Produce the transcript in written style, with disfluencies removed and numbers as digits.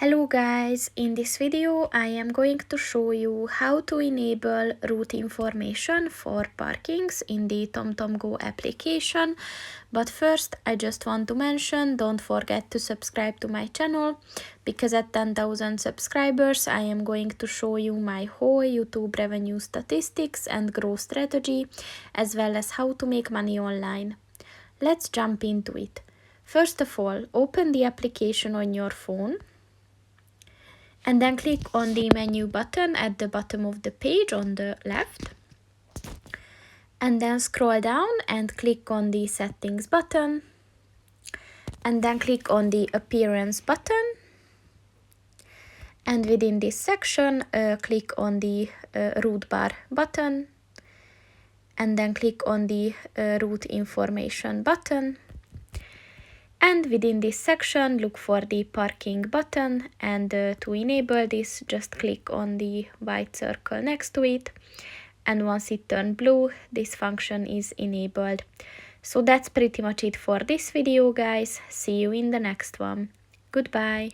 Hello guys, in this video I am going to show you how to enable route information for parkings in the TomTom Go application. But first I just want to mention, don't forget to subscribe to my channel, because at 10,000 subscribers I am going to show you my whole YouTube revenue statistics and growth strategy, as well as how to make money online. Let's jump into it. First of all, open the application on your phone. And then click on the menu button at the bottom of the page on the left. And then scroll down and click on the settings button. And then click on the appearance button. And within this section, click on the route bar button. And then click on the route information button. And within this section, look for the parking button, and to enable this, just click on the white circle next to it. And once it turns blue, this function is enabled. So that's pretty much it for this video, guys. See you in the next one. Goodbye.